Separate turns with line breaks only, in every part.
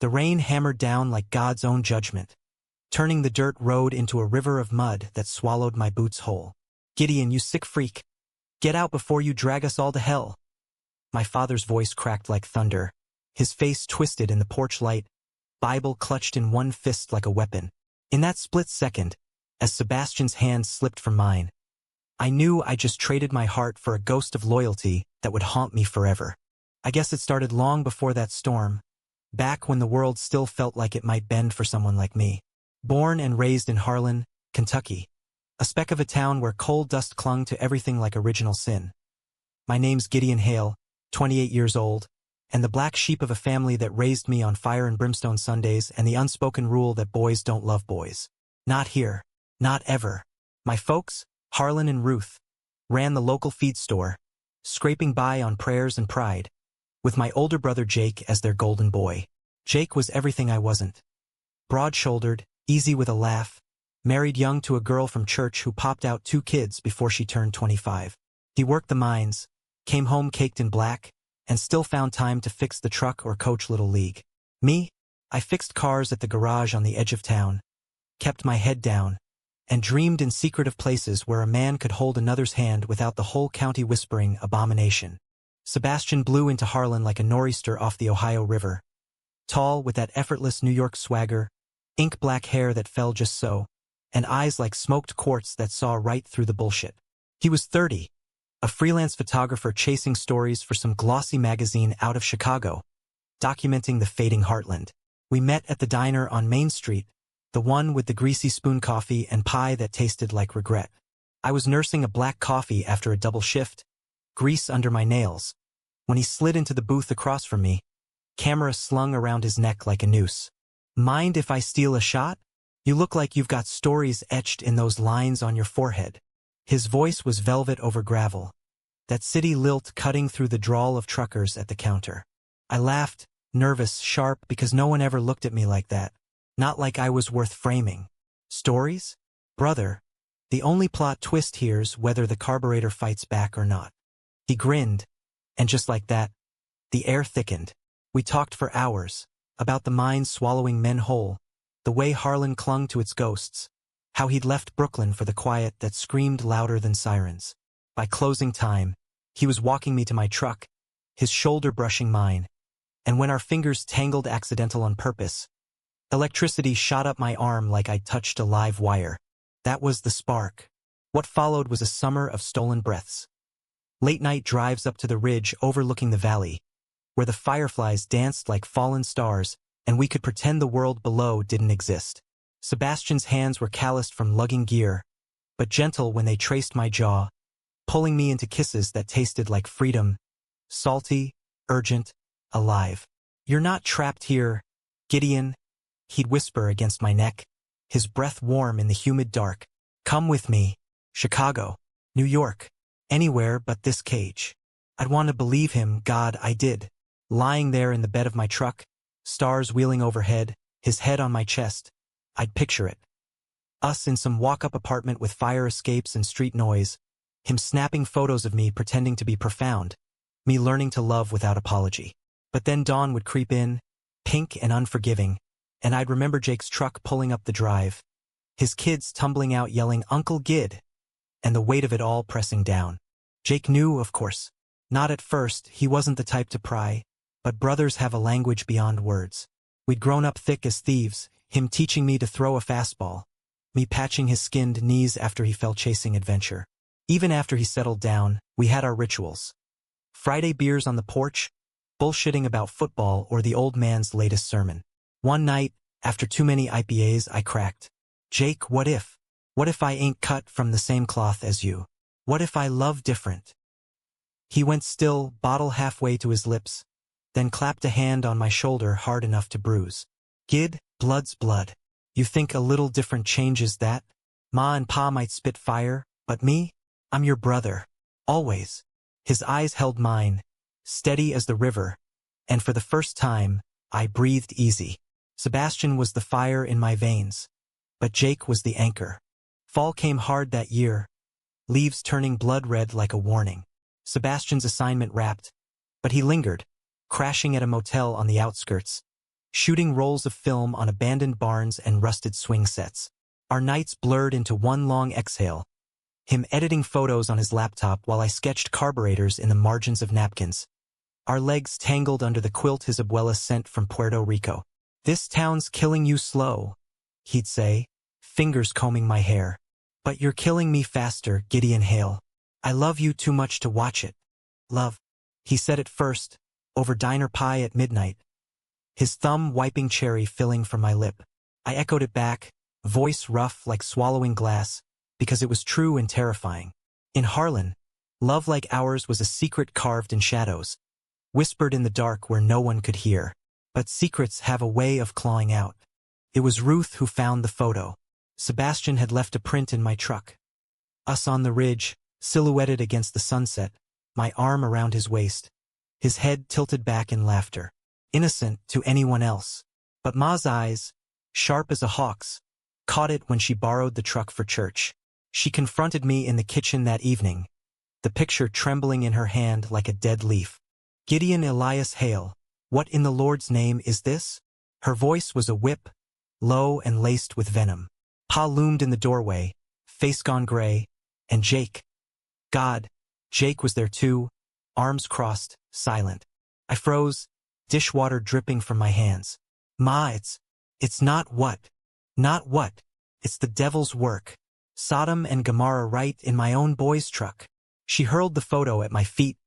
The rain hammered down like God's own judgment, turning the dirt road into a river of mud that swallowed my boots whole. "Gideon, you sick freak! Get out before you drag us all to hell!" My father's voice cracked like thunder, his face twisted in the porch light, Bible clutched in one fist like a weapon. In that split second, as Sebastian's hand slipped from mine, I knew I just traded my heart for a ghost of loyalty that would haunt me forever. I guess it started long before that storm, back when the world still felt like it might bend for someone like me. Born and raised in Harlan, Kentucky, a speck of a town where coal dust clung to everything like original sin. My name's Gideon Hale, 28 years old, and the black sheep of a family that raised me on fire and brimstone Sundays and the unspoken rule that boys don't love boys. Not here. Not ever. My folks, Harlan and Ruth, ran the local feed store, scraping by on prayers and pride, with my older brother Jake as their golden boy. Jake was everything I wasn't. Broad-shouldered, easy with a laugh, married young to a girl from church who popped out 2 kids before she turned 25. He worked the mines, came home caked in black, and still found time to fix the truck or coach Little League. Me? I fixed cars at the garage on the edge of town, kept my head down, and dreamed in secretive places where a man could hold another's hand without the whole county whispering abomination. Sebastian blew into Harlan like a nor'easter off the Ohio River. Tall, with that effortless New York swagger, ink-black hair that fell just so, and eyes like smoked quartz that saw right through the bullshit. He was 30, a freelance photographer chasing stories for some glossy magazine out of Chicago, documenting the fading heartland. We met at the diner on Main Street, the one with the greasy spoon coffee and pie that tasted like regret. I was nursing a black coffee after a double shift, grease under my nails, when he slid into the booth across from me, camera slung around his neck like a noose. "Mind if I steal a shot? You look like you've got stories etched in those lines on your forehead." His voice was velvet over gravel, that city lilt cutting through the drawl of truckers at the counter. I laughed, nervous, sharp, because no one ever looked at me like that. Not like I was worth framing. Stories? Brother, the only plot twist here's whether the carburetor fights back or not. He grinned, and just like that, the air thickened. We talked for hours, about the mines swallowing men whole, the way Harlan clung to its ghosts, how he'd left Brooklyn for the quiet that screamed louder than sirens. By closing time, he was walking me to my truck, his shoulder brushing mine, and when our fingers tangled accidental on purpose, electricity shot up my arm like I'd touched a live wire. That was the spark. What followed was a summer of stolen breaths. Late-night drives up to the ridge overlooking the valley, where the fireflies danced like fallen stars, and we could pretend the world below didn't exist. Sebastian's hands were calloused from lugging gear, but gentle when they traced my jaw, pulling me into kisses that tasted like freedom, salty, urgent, alive. "You're not trapped here, Gideon," he'd whisper against my neck, his breath warm in the humid dark. "Come with me. Chicago, New York, anywhere but this cage." I'd want to believe him, God, I did. Lying there in the bed of my truck, stars wheeling overhead, his head on my chest, I'd picture it. Us in some walk-up apartment with fire escapes and street noise, him snapping photos of me pretending to be profound, me learning to love without apology. But then dawn would creep in, pink and unforgiving, and I'd remember Jake's truck pulling up the drive, his kids tumbling out yelling, "Uncle Gid," and the weight of it all pressing down. Jake knew, of course. Not at first, he wasn't the type to pry, but brothers have a language beyond words. We'd grown up thick as thieves, him teaching me to throw a fastball, me patching his skinned knees after he fell chasing adventure. Even after he settled down, we had our rituals. Friday beers on the porch, bullshitting about football or the old man's latest sermon. One night, after too many IPAs, I cracked. "Jake, what if? What if I ain't cut from the same cloth as you? What if I love different?" He went still, bottle halfway to his lips, then clapped a hand on my shoulder hard enough to bruise. "Gid, blood's blood. You think a little different changes that? Ma and Pa might spit fire, but me? I'm your brother. Always." His eyes held mine, steady as the river, and for the first time, I breathed easy. Sebastian was the fire in my veins, but Jake was the anchor. Fall came hard that year, leaves turning blood red like a warning. Sebastian's assignment wrapped, but he lingered, crashing at a motel on the outskirts, shooting rolls of film on abandoned barns and rusted swing sets. Our nights blurred into one long exhale, him editing photos on his laptop while I sketched carburetors in the margins of napkins. Our legs tangled under the quilt his abuela sent from Puerto Rico. "This town's killing you slow," he'd say, fingers combing my hair. "But you're killing me faster, Gideon Hale. I love you too much to watch it." Love. He said it first, over diner pie at midnight, his thumb wiping cherry filling from my lip. I echoed it back, voice rough like swallowing glass, because it was true and terrifying. In Harlan, love like ours was a secret carved in shadows, whispered in the dark where no one could hear. But secrets have a way of clawing out. It was Ruth who found the photo. Sebastian had left a print in my truck. Us on the ridge, silhouetted against the sunset, my arm around his waist, his head tilted back in laughter. Innocent to anyone else. But Ma's eyes, sharp as a hawk's, caught it when she borrowed the truck for church. She confronted me in the kitchen that evening, the picture trembling in her hand like a dead leaf. "Gideon Elias Hale, what in the Lord's name is this?" Her voice was a whip, low and laced with venom. Pa loomed in the doorway, face gone gray, and Jake. God, Jake was there too, arms crossed, silent. I froze, dishwater dripping from my hands. "Ma, it's not what? Not what? It's the devil's work. Sodom and Gomorrah right in my own boy's truck." She hurled the photo at my feet,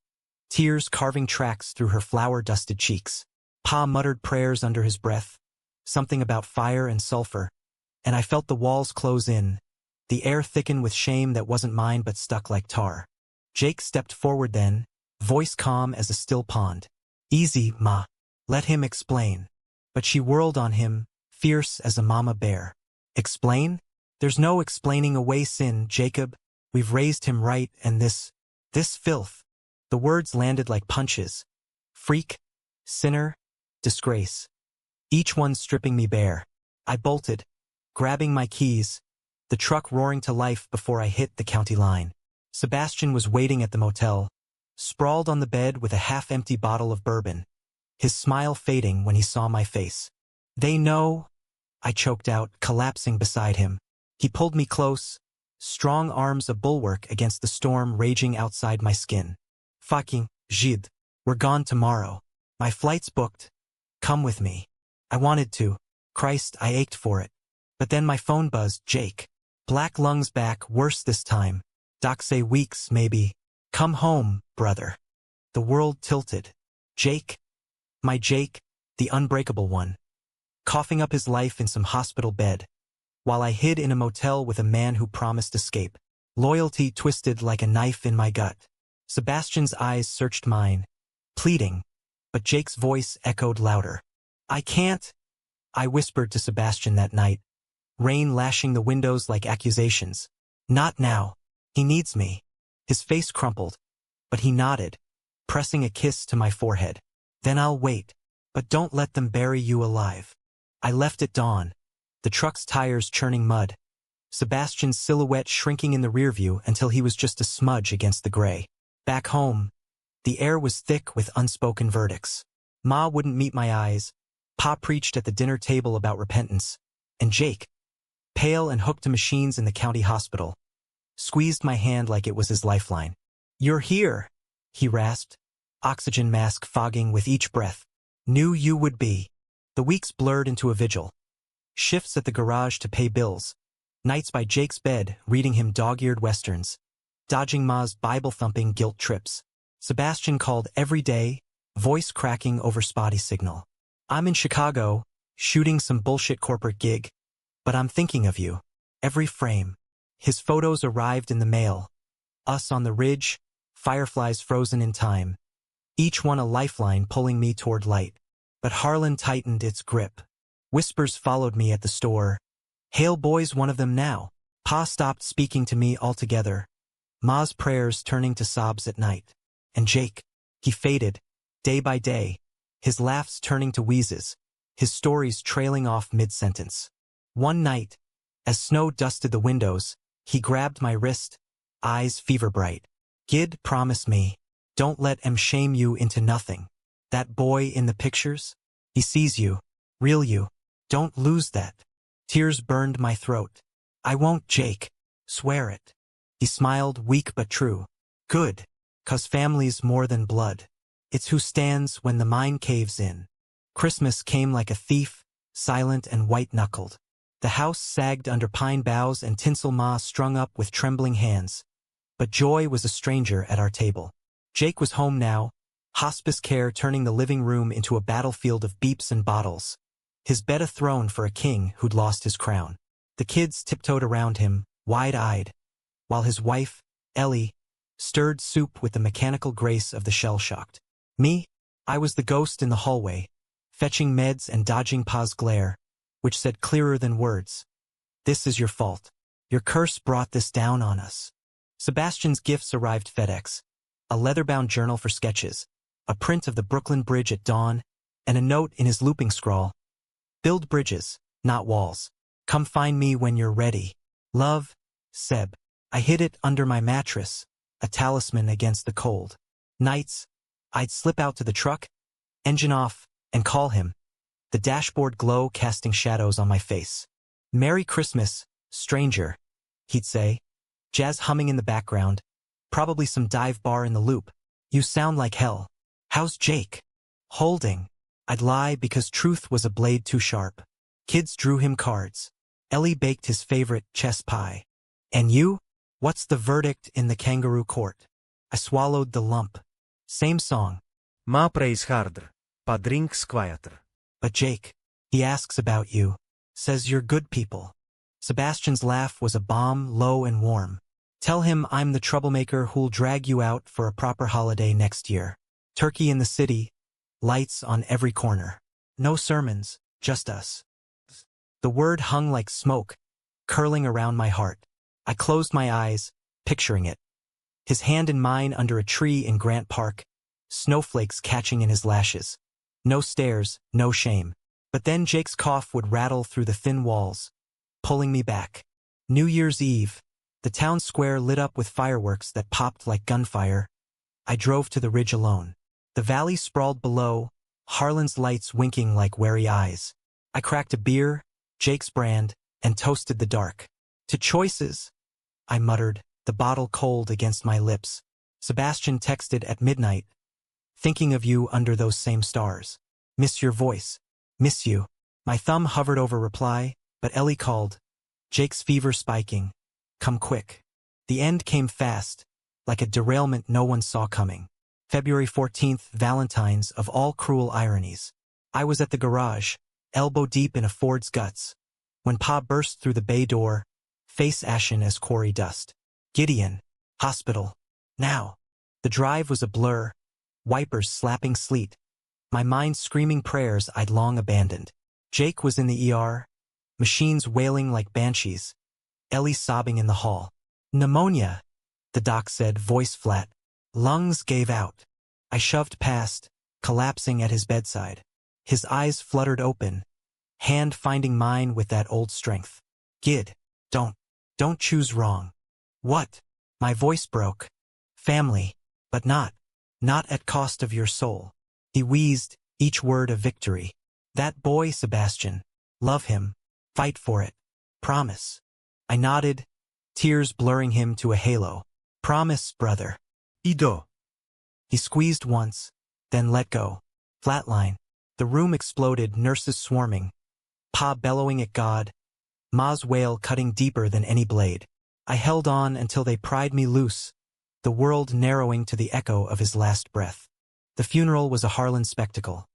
tears carving tracks through her flour-dusted cheeks. Pa muttered prayers under his breath, something about fire and sulfur, and I felt the walls close in, the air thicken with shame that wasn't mine but stuck like tar. Jake stepped forward then, voice calm as a still pond. "Easy, Ma. Let him explain." But she whirled on him, fierce as a mama bear. "Explain? There's no explaining away sin, Jacob. We've raised him right, and this filth." The words landed like punches. Freak, sinner, disgrace. Each one stripping me bare. I bolted, grabbing my keys, the truck roaring to life before I hit the county line. Sebastian was waiting at the motel, sprawled on the bed with a half-empty bottle of bourbon, his smile fading when he saw my face. "They know," I choked out, collapsing beside him. He pulled me close, strong arms a bulwark against the storm raging outside my skin. "Fucking Jid. We're gone tomorrow. My flight's booked. Come with me." I wanted to. Christ, I ached for it. But then my phone buzzed. Jake. Black lungs back, worse this time. Doc say weeks, maybe. "Come home, brother." The world tilted. Jake? My Jake, the unbreakable one. Coughing up his life in some hospital bed, while I hid in a motel with a man who promised escape. Loyalty twisted like a knife in my gut. Sebastian's eyes searched mine, pleading, but Jake's voice echoed louder. "I can't," I whispered to Sebastian that night, rain lashing the windows like accusations. "Not now. He needs me." His face crumpled, but he nodded, pressing a kiss to my forehead. "Then I'll wait, but don't let them bury you alive." I left at dawn, the truck's tires churning mud, Sebastian's silhouette shrinking in the rearview until he was just a smudge against the gray. Back home, the air was thick with unspoken verdicts. Ma wouldn't meet my eyes, Pa preached at the dinner table about repentance, and Jake, pale and hooked to machines in the county hospital, squeezed my hand like it was his lifeline. "You're here," he rasped, oxygen mask fogging with each breath. "Knew you would be." The weeks blurred into a vigil. Shifts at the garage to pay bills, nights by Jake's bed reading him dog-eared westerns, dodging Ma's Bible-thumping guilt trips. Sebastian called every day, voice cracking over spotty signal. "I'm in Chicago, shooting some bullshit corporate gig, but I'm thinking of you. Every frame." His photos arrived in the mail. Us on the ridge, fireflies frozen in time, each one a lifeline pulling me toward light. But Harlan tightened its grip. Whispers followed me at the store. "Hale boy's one of them now." Pa stopped speaking to me altogether, Ma's prayers turning to sobs at night. And Jake, he faded, day by day, his laughs turning to wheezes, his stories trailing off mid-sentence. One night, as snow dusted the windows, he grabbed my wrist, eyes fever-bright. "Gid, promise me, don't let 'em shame you into nothing. That boy in the pictures, he sees you, Reel you. Don't lose that. Tears burned my throat. I won't, Jake. Swear it. He smiled, weak but true. Good. 'Cause family's more than blood. It's who stands when the mind caves in. Christmas came like a thief, silent and white-knuckled. The house sagged under pine boughs and tinsel ma strung up with trembling hands. But joy was a stranger at our table. Jake was home now, hospice care turning the living room into a battlefield of beeps and bottles. His bed a throne for a king who'd lost his crown. The kids tiptoed around him, wide-eyed, while his wife, Ellie, stirred soup with the mechanical grace of the shell-shocked. Me? I was the ghost in the hallway, fetching meds and dodging Pa's glare, which said clearer than words. This is your fault. Your curse brought this down on us. Sebastian's gifts arrived FedEx. A leather-bound journal for sketches, a print of the Brooklyn Bridge at dawn, and a note in his looping scrawl. Build bridges, not walls. Come find me when you're ready. Love, Seb. I hid it under my mattress, a talisman against the cold. Nights, I'd slip out to the truck, engine off, and call him. The dashboard glow casting shadows on my face. Merry Christmas, stranger, he'd say. Jazz humming in the background, probably some dive bar in the loop. You sound like hell. How's Jake? Holding. I'd lie because truth was a blade too sharp. Kids drew him cards. Ellie baked his favorite chess pie. And you? What's the verdict in the kangaroo court? I swallowed the lump. Same song.
Ma prays harder, pa drinks quieter.
But Jake, he asks about you, says you're good people. Sebastian's laugh was a bomb, low and warm. Tell him I'm the troublemaker who'll drag you out for a proper holiday next year. Turkey in the city, lights on every corner. No sermons, just us. The word hung like smoke, curling around my heart. I closed my eyes, picturing it. His hand in mine under a tree in Grant Park, snowflakes catching in his lashes. No stares, no shame. But then Jake's cough would rattle through the thin walls, pulling me back. New Year's Eve, the town square lit up with fireworks that popped like gunfire. I drove to the ridge alone. The valley sprawled below, Harlan's lights winking like wary eyes. I cracked a beer, Jake's brand, and toasted the dark. To choices, I muttered, the bottle cold against my lips. Sebastian texted at midnight. Thinking of you under those same stars. Miss your voice. Miss you. My thumb hovered over reply, but Ellie called. Jake's fever spiking. Come quick. The end came fast, like a derailment no one saw coming. February 14th, Valentine's of all cruel ironies. I was at the garage, elbow deep in a Ford's guts, when Pa burst through the bay door, face ashen as quarry dust. Gideon. Hospital. Now. The drive was a blur, wipers slapping sleet, my mind screaming prayers I'd long abandoned. Jake was in the ER, machines wailing like banshees, Ellie sobbing in the hall. Pneumonia, the doc said, voice flat. Lungs gave out. I shoved past, collapsing at his bedside. His eyes fluttered open, hand finding mine with that old strength. Gid, don't choose wrong. What? My voice broke. Family, but not at cost of your soul. He wheezed, each word a victory. That boy, Sebastian. Love him. Fight for it. Promise. I nodded, tears blurring him to a halo. Promise, brother.
Ido.
He squeezed once, then let go. Flatline. The room exploded, nurses swarming. Pa bellowing at God. Ma's wail cutting deeper than any blade. I held on until they pried me loose, the world narrowing to the echo of his last breath. The funeral was a Harlan spectacle.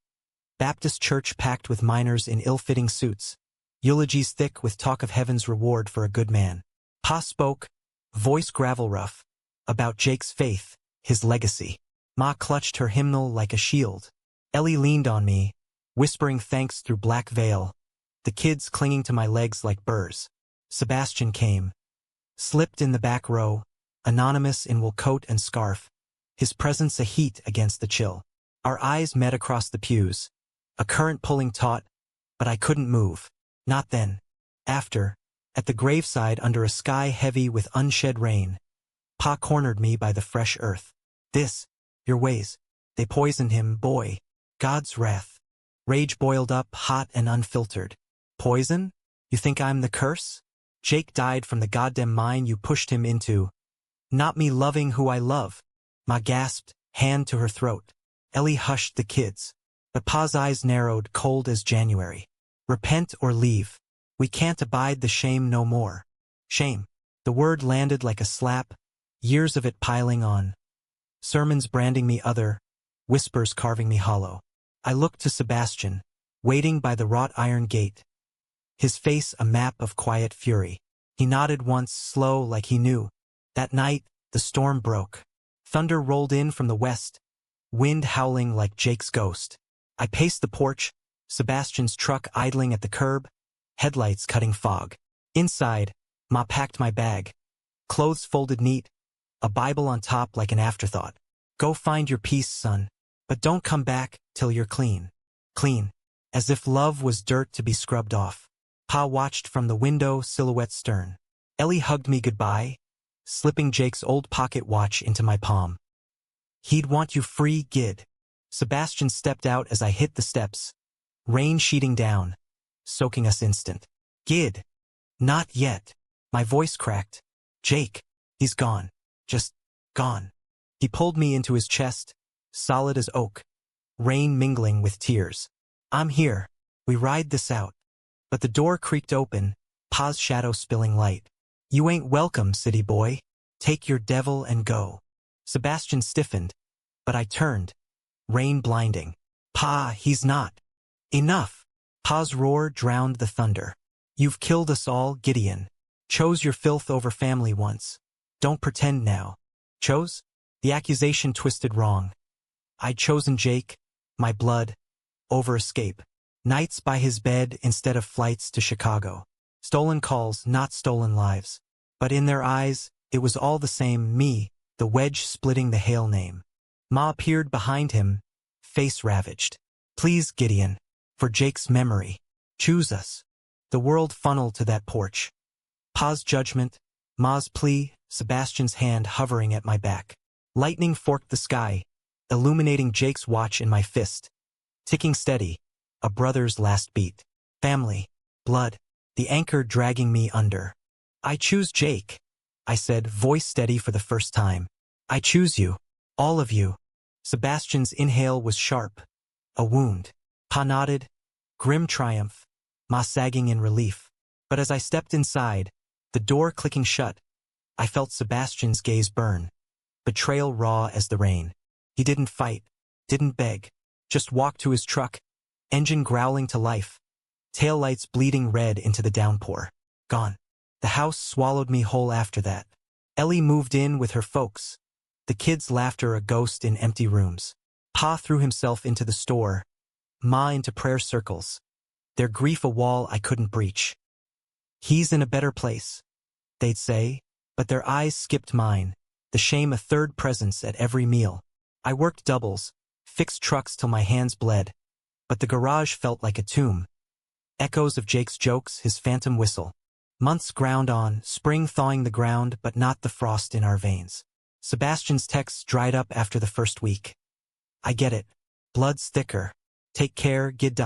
Baptist church packed with miners in ill-fitting suits, eulogies thick with talk of heaven's reward for a good man. Pa spoke, voice gravel rough, about Jake's faith, his legacy. Ma clutched her hymnal like a shield. Ellie leaned on me, whispering thanks through black veil, the kids clinging to my legs like burrs. Sebastian came, slipped in the back row, anonymous in wool coat and scarf, his presence a heat against the chill. Our eyes met across the pews, a current pulling taut, but I couldn't move. Not then. After, at the graveside under a sky heavy with unshed rain, Pa cornered me by the fresh earth. This, your ways, they poisoned him, boy. God's wrath. Rage boiled up, hot and unfiltered. Poison? You think I'm the curse? Jake died from the goddamn mine you pushed him into. Not me loving who I love. Ma gasped, hand to her throat. Ellie hushed the kids. But Pa's eyes narrowed, cold as January. Repent or leave. We can't abide the shame no more. Shame. The word landed like a slap, years of it piling on. Sermons branding me other, whispers carving me hollow. I looked to Sebastian, waiting by the wrought iron gate. His face a map of quiet fury. He nodded once, slow like he knew. That night, the storm broke. Thunder rolled in from the west, wind howling like Jake's ghost. I paced the porch, Sebastian's truck idling at the curb, headlights cutting fog. Inside, Ma packed my bag. Clothes folded neat, a Bible on top like an afterthought. Go find your peace, son, but don't come back till you're clean. Clean, as if love was dirt to be scrubbed off. Pa watched from the window, silhouette stern. Ellie hugged me goodbye, slipping Jake's old pocket watch into my palm. He'd want you free, Gid. Sebastian stepped out as I hit the steps, rain sheeting down, soaking us instant. Gid. Not yet. My voice cracked. Jake. He's gone. Just gone. He pulled me into his chest, solid as oak, rain mingling with tears. I'm here. We ride this out. But the door creaked open, Pa's shadow spilling light. You ain't welcome, city boy. Take your devil and go. Sebastian stiffened, but I turned. Rain blinding. Pa, he's not. Enough. Pa's roar drowned the thunder. You've killed us all, Gideon. Chose your filth over family once. Don't pretend now. Chose? The accusation twisted wrong. I'd chosen Jake, my blood, over escape. Nights by his bed instead of flights to Chicago. Stolen calls, not stolen lives. But in their eyes, it was all the same, me, the wedge splitting the Hale name. Ma appeared behind him, face ravaged. Please, Gideon, for Jake's memory, choose us. The world funneled to that porch. Pa's judgment, Ma's plea, Sebastian's hand hovering at my back. Lightning forked the sky, illuminating Jake's watch in my fist. Ticking steady, a brother's last beat. Family, blood, the anchor dragging me under. I choose Jake, I said, voice steady for the first time. I choose you, all of you. Sebastian's inhale was sharp, a wound. Pa nodded, grim triumph, Ma sagging in relief. But as I stepped inside, the door clicking shut, I felt Sebastian's gaze burn. Betrayal raw as the rain. He didn't fight, didn't beg, just walked to his truck, engine growling to life, taillights bleeding red into the downpour. Gone. The house swallowed me whole after that. Ellie moved in with her folks, the kids' laughter a ghost in empty rooms. Pa threw himself into the store, Ma into prayer circles, their grief a wall I couldn't breach. He's in a better place, they'd say, but their eyes skipped mine, the shame a third presence at every meal. I worked doubles, fixed trucks till my hands bled, but the garage felt like a tomb. Echoes of Jake's jokes, his phantom whistle. Months ground on, spring thawing the ground but not the frost in our veins. Sebastian's texts dried up after the first week. I get it. Blood's thicker. Take care, Gid.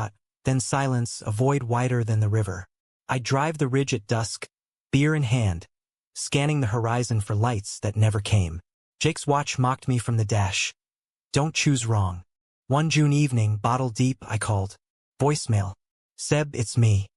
Then silence, a void wider than the river. I drive the ridge at dusk, beer in hand, scanning the horizon for lights that never came. Jake's watch mocked me from the dash. Don't choose wrong. One June evening, bottle deep, I called. Voicemail. Seb, it's me.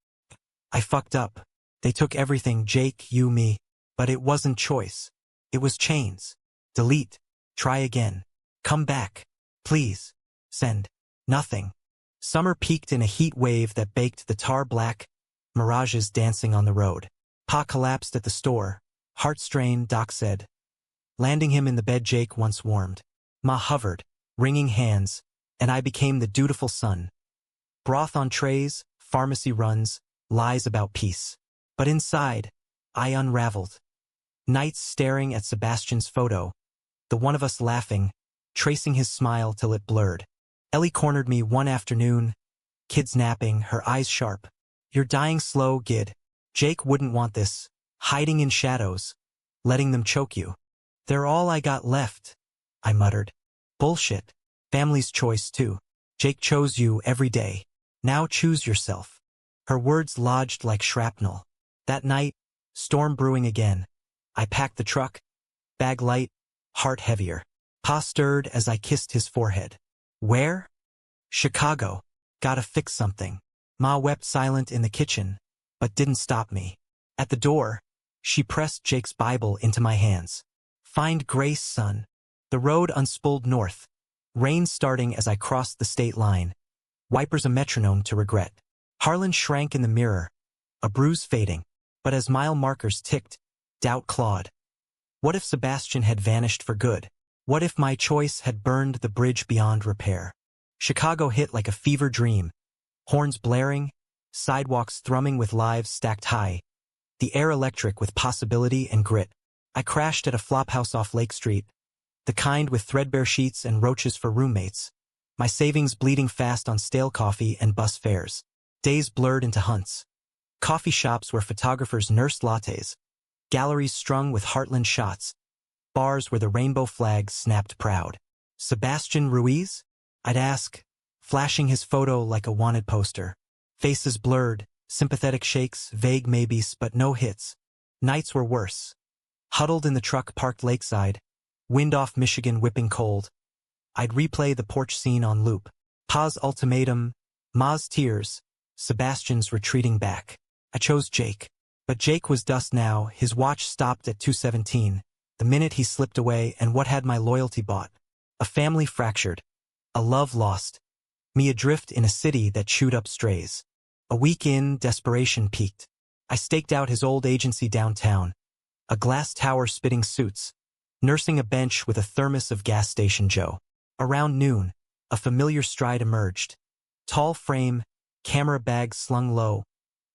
I fucked up. They took everything, Jake, you, me. But it wasn't choice. It was chains. Delete. Try again. Come back. Please. Send. Nothing. Summer peaked in a heat wave that baked the tar black, mirages dancing on the road. Pa collapsed at the store. Heart strain, Doc said. Landing him in the bed Jake once warmed. Ma hovered, wringing hands, and I became the dutiful son. Broth on trays, pharmacy runs, lies about peace. But inside, I unraveled. Nights staring at Sebastian's photo, the one of us laughing, tracing his smile till it blurred. Ellie cornered me one afternoon, kids napping, her eyes sharp. You're dying slow, Gid. Jake wouldn't want this, hiding in shadows, letting them choke you. They're all I got left, I muttered. Bullshit. Family's choice, too. Jake chose you every day. Now choose yourself. Her words lodged like shrapnel. That night, storm brewing again. I packed the truck, bag light, heart heavier. Pa stirred as I kissed his forehead. Where? Chicago. Gotta fix something. Ma wept silent in the kitchen, but didn't stop me. At the door, she pressed Jake's Bible into my hands. Find grace, son. The road unspooled north. Rain starting as I crossed the state line. Wipers a metronome to regret. Harlan shrank in the mirror, a bruise fading. But as mile markers ticked, doubt clawed. What if Sebastian had vanished for good? What if my choice had burned the bridge beyond repair? Chicago hit like a fever dream. Horns blaring, sidewalks thrumming with lives stacked high. The air electric with possibility and grit. I crashed at a flophouse off Lake Street, the kind with threadbare sheets and roaches for roommates. My savings bleeding fast on stale coffee and bus fares. Days blurred into hunts. Coffee shops where photographers nursed lattes. Galleries strung with Heartland shots. Bars where the rainbow flag snapped proud. Sebastian Ruiz? I'd ask, flashing his photo like a wanted poster. Faces blurred, sympathetic shakes, vague maybes, but no hits. Nights were worse. Huddled in the truck parked lakeside, wind off Michigan whipping cold. I'd replay the porch scene on loop. Pa's ultimatum, Ma's tears, Sebastian's retreating back. I chose Jake. But Jake was dust now, his watch stopped at 2:17, the minute he slipped away, and what had my loyalty bought? A family fractured. A love lost. Me adrift in a city that chewed up strays. A week in, desperation peaked. I staked out his old agency downtown. A glass tower spitting suits. Nursing a bench with a thermos of gas station Joe. Around noon, a familiar stride emerged. Tall frame, camera bag slung low.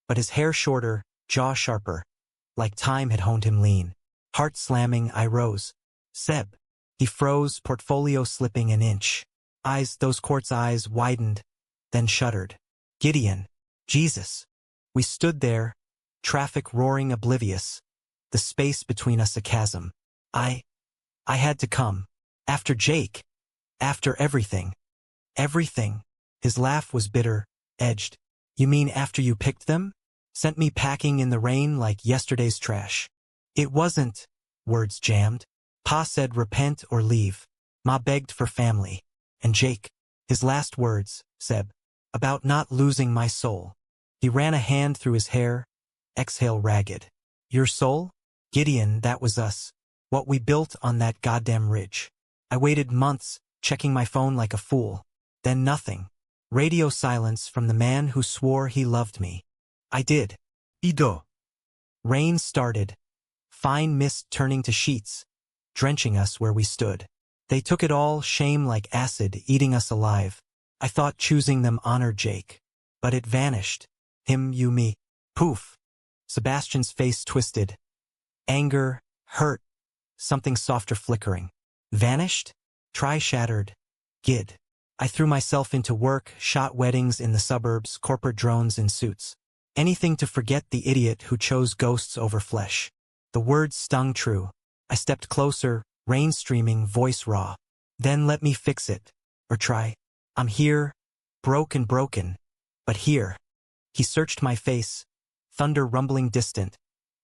But his hair shorter, jaw sharper. Like time had honed him lean. Heart slamming, I rose. Seb. He froze, portfolio slipping an inch. Eyes, those quartz eyes, widened, then shuddered. Gideon. Jesus. We stood there, traffic roaring oblivious. The space between us a chasm. I had to come. After Jake. After everything. Everything. His laugh was bitter, edged. You mean after you picked them? Sent me packing in the rain like yesterday's trash. It wasn't. Words jammed. Pa said repent or leave. Ma begged for family. And Jake. His last words, Seb. About not losing my soul. He ran a hand through his hair. Exhale ragged. Your soul? Gideon, that was us. What we built on that goddamn ridge. I waited months, checking my phone like a fool. Then nothing. Radio silence from the man who swore he loved me. I did. Ido. Rain started. Fine mist turning to sheets, drenching us where we stood. They took it all, shame like acid, eating us alive. I thought choosing them honored Jake. But it vanished. Him, you, me. Poof. Sebastian's face twisted. Anger, hurt, something softer flickering. Vanished? Try shattered. Gid. I threw myself into work, shot weddings in the suburbs, corporate drones in suits. Anything to forget the idiot who chose ghosts over flesh. The words stung true. I stepped closer, rain streaming, voice raw. Then let me fix it. Or try. I'm here, broken, but here. He searched my face, thunder rumbling distant,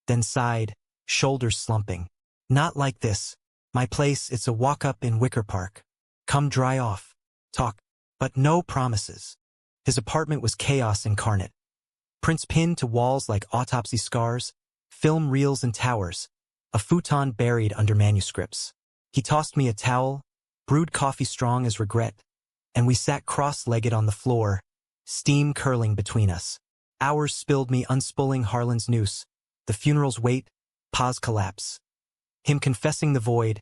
then sighed, shoulders slumping. Not like this. My place, it's a walk-up in Wicker Park. Come dry off. Talk. But no promises. His apartment was chaos incarnate. Prints pinned to walls like autopsy scars, film reels and towers, a futon buried under manuscripts. He tossed me a towel, brewed coffee strong as regret, and we sat cross-legged on the floor, steam curling between us. Hours spilled me unspooling Harlan's noose, the funeral's weight, Pa's collapse. Him confessing the void,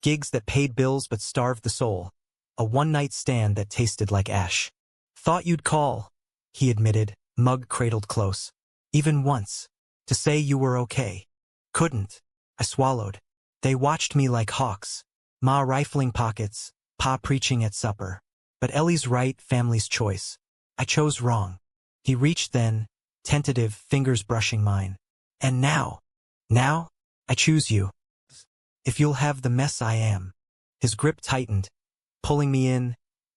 gigs that paid bills but starved the soul, a one-night stand that tasted like ash. Thought you'd call, he admitted, mug cradled close. Even once, to say you were okay. Couldn't. I swallowed. They watched me like hawks, Ma rifling pockets, Pa preaching at supper. But Ellie's right, family's choice. I chose wrong. He reached then, tentative, fingers brushing mine. And now, I choose you. If you'll have the mess I am. His grip tightened, pulling me in,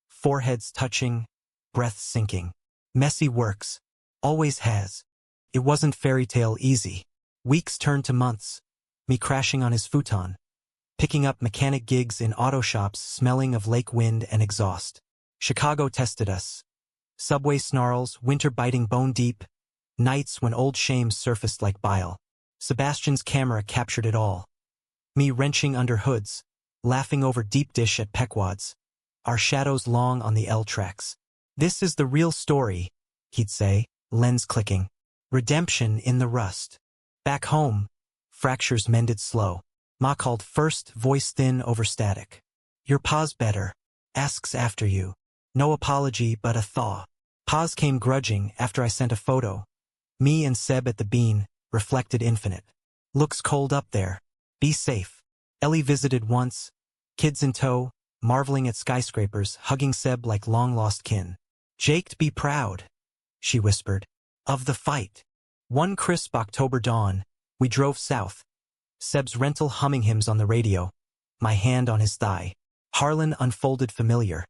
foreheads touching, breath sinking. Messy works. Always has. It wasn't fairy tale easy. Weeks turned to months. Me crashing on his futon. Picking up mechanic gigs in auto shops smelling of lake wind and exhaust. Chicago tested us. Subway snarls, winter biting bone deep. Nights when old shames surfaced like bile. Sebastian's camera captured it all. Me wrenching under hoods. Laughing over deep dish at Pequod's. Our shadows long on the L tracks. This is the real story, he'd say, lens clicking. Redemption in the rust. Back home, fractures mended slow. Ma called first, voice thin over static. Your pa's better. Asks after you. No apology but a thaw. Pa's came grudging after I sent a photo. Me and Seb at the bean, reflected infinite. Looks cold up there. Be safe. Ellie visited once. Kids in tow, marveling at skyscrapers, hugging Seb like long-lost kin. Jake'd be proud, she whispered, of the fight. One crisp October dawn, we drove south. Seb's rental humming hymns on the radio, my hand on his thigh. Harlan unfolded familiar.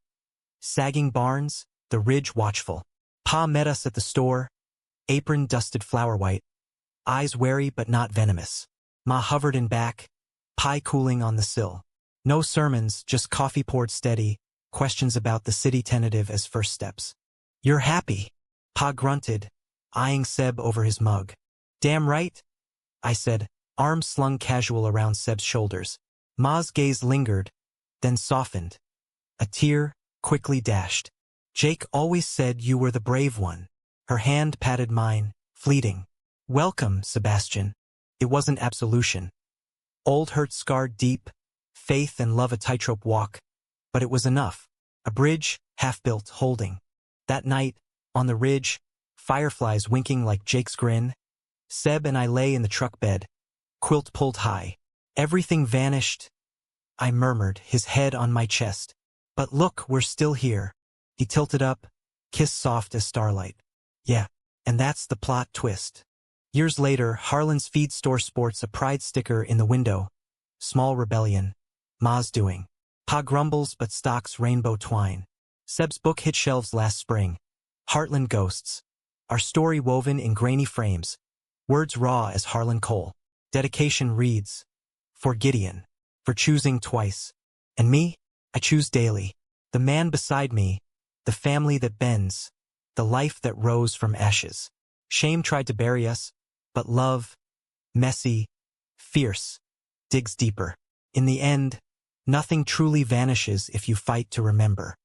Sagging barns, the ridge watchful. Pa met us at the store, apron dusted flower white, eyes wary but not venomous. Ma hovered in back, pie cooling on the sill. No sermons, just coffee poured steady, questions about the city tentative as first steps. You're happy, Pa grunted, eyeing Seb over his mug. Damn right, I said, arms slung casual around Seb's shoulders. Ma's gaze lingered, then softened. A tear quickly dashed. Jake always said you were the brave one. Her hand patted mine, fleeting. Welcome, Sebastian. It wasn't absolution. Old hurt scarred deep, faith and love a tightrope walk, but it was enough. A bridge, half-built, holding. That night, on the ridge, fireflies winking like Jake's grin. Seb and I lay in the truck bed, quilt pulled high. Everything vanished, I murmured, his head on my chest. But look, we're still here. He tilted up, kiss soft as starlight. Yeah, and that's the plot twist. Years later, Harlan's feed store sports a pride sticker in the window. Small rebellion. Ma's doing. Pa grumbles but stocks rainbow twine. Seb's book hit shelves last spring. Heartland Ghosts. Our story woven in grainy frames. Words raw as Harlan Cole. Dedication reads, for Gideon. For choosing twice. And me? I choose daily. The man beside me. The family that bends. The life that rose from ashes. Shame tried to bury us, but love, messy, fierce, digs deeper. In the end, nothing truly vanishes if you fight to remember.